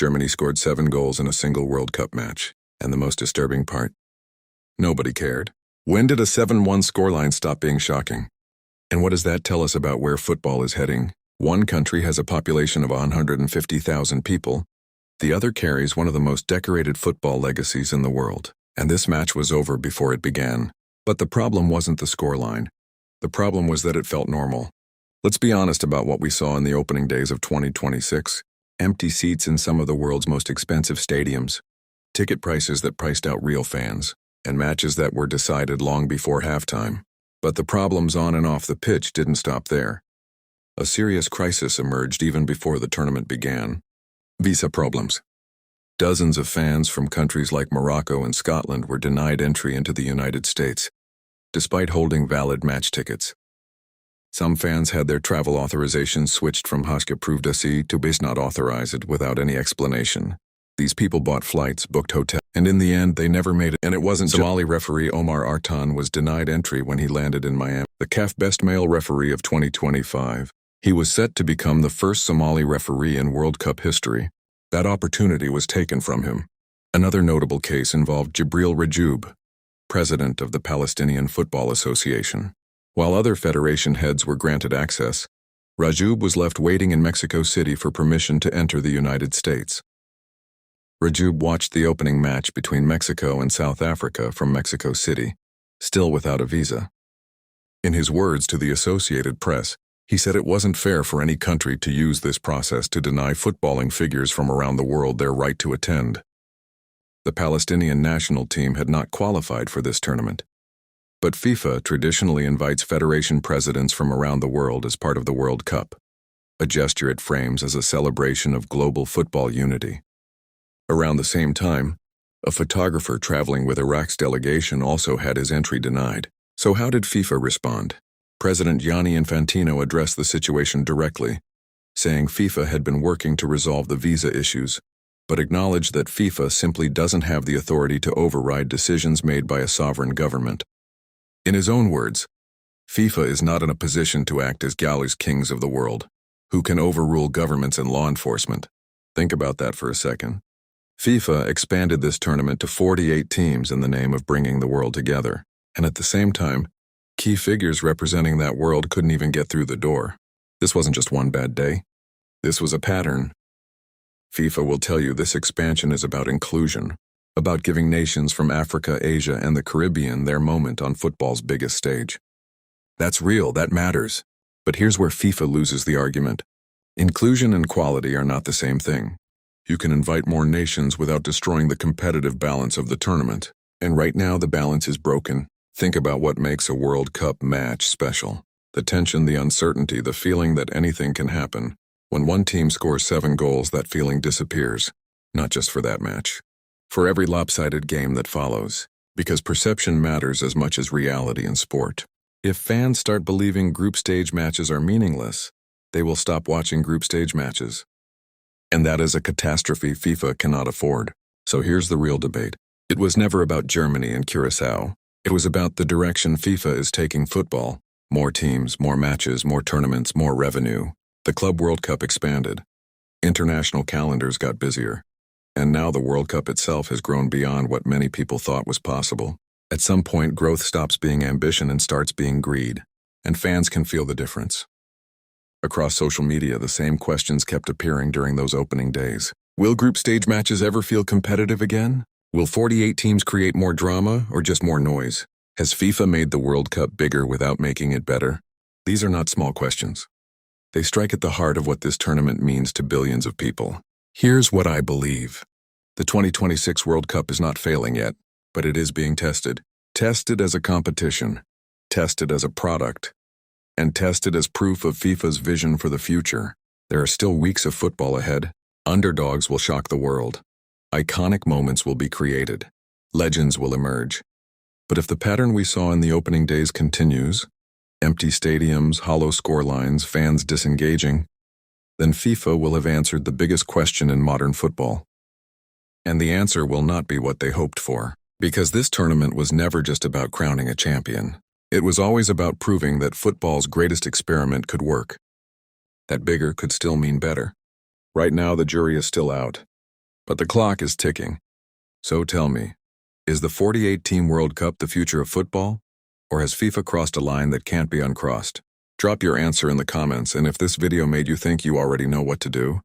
Germany scored 7 goals in a single World Cup match. And the most disturbing part? Nobody cared. When did a 7-1 scoreline stop being shocking? And what does that tell us about where football is heading? One country has a population of 150,000 people. The other carries one of the most decorated football legacies in the world. And this match was over before it began. But the problem wasn't the scoreline. The problem was that it felt normal. Let's be honest about what we saw in the opening days of 2026. Empty seats in some of the world's most expensive stadiums. Ticket prices that priced out real fans. And matches that were decided long before halftime. But the problems on and off the pitch didn't stop there. A serious crisis emerged even before the tournament began. Visa problems. Dozens of fans from countries like Morocco and Scotland were denied entry into the United States, despite holding valid match tickets. Some fans had their travel authorizations switched from Haske-approved SE to BIS not authorized without any explanation. These people bought flights, booked hotels, and in the end they never made it. And it wasn't Somali referee Omar Artan was denied entry when he landed in Miami, the CAF Best Male Referee of 2025. He was set to become the first Somali referee in World Cup history. That opportunity was taken from him. Another notable case involved Jibril Rajoub, president of the Palestinian Football Association. While other federation heads were granted access, Rajoub was left waiting in Mexico City for permission to enter the United States. Rajoub watched the opening match between Mexico and South Africa from Mexico City, still without a visa. In his words to the Associated Press, he said it wasn't fair for any country to use this process to deny footballing figures from around the world their right to attend. The Palestinian national team had not qualified for this tournament. But FIFA traditionally invites federation presidents from around the world as part of the World Cup, a gesture it frames as a celebration of global football unity. Around the same time, a photographer traveling with Iraq's delegation also had his entry denied. So how did FIFA respond? President Gianni Infantino addressed the situation directly, saying FIFA had been working to resolve the visa issues, but acknowledged that FIFA simply doesn't have the authority to override decisions made by a sovereign government. In his own words, FIFA is not in a position to act as galleys kings of the world, who can overrule governments and law enforcement. Think about that for a second. FIFA expanded this tournament to 48 teams in the name of bringing the world together, and at the same time, key figures representing that world couldn't even get through the door. This wasn't just one bad day. This was a pattern. FIFA will tell you this expansion is about inclusion, about giving nations from Africa, Asia, and the Caribbean their moment on football's biggest stage. That's real, that matters. But here's where FIFA loses the argument. Inclusion and quality are not the same thing. You can invite more nations without destroying the competitive balance of the tournament. And right now the balance is broken. Think about what makes a World Cup match special. The tension, the uncertainty, the feeling that anything can happen. When one team scores 7 goals, that feeling disappears. Not just for that match. For every lopsided game that follows. Because perception matters as much as reality in sport. If fans start believing group stage matches are meaningless, they will stop watching group stage matches. And that is a catastrophe FIFA cannot afford. So here's the real debate. It was never about Germany and Curaçao. It was about the direction FIFA is taking football. More teams, more matches, more tournaments, more revenue. The Club World Cup expanded. International calendars got busier. And now the World Cup itself has grown beyond what many people thought was possible. At some point, growth stops being ambition and starts being greed. And fans can feel the difference. Across social media, the same questions kept appearing during those opening days. Will group stage matches ever feel competitive again? Will 48 teams create more drama or just more noise? Has FIFA made the World Cup bigger without making it better? These are not small questions. They strike at the heart of what this tournament means to billions of people. Here's what I believe. The 2026 World Cup is not failing yet, but it is being tested. Tested as a competition. Tested as a product. And tested as proof of FIFA's vision for the future. There are still weeks of football ahead. Underdogs will shock the world. Iconic moments will be created. Legends will emerge. But if the pattern we saw in the opening days continues, empty stadiums, hollow scorelines, fans disengaging, then FIFA will have answered the biggest question in modern football. And the answer will not be what they hoped for. Because this tournament was never just about crowning a champion. It was always about proving that football's greatest experiment could work. That bigger could still mean better. Right now the jury is still out. But the clock is ticking. So tell me, is the 48-team World Cup the future of football? Or has FIFA crossed a line that can't be uncrossed? Drop your answer in the comments, and if this video made you think you already know what to do,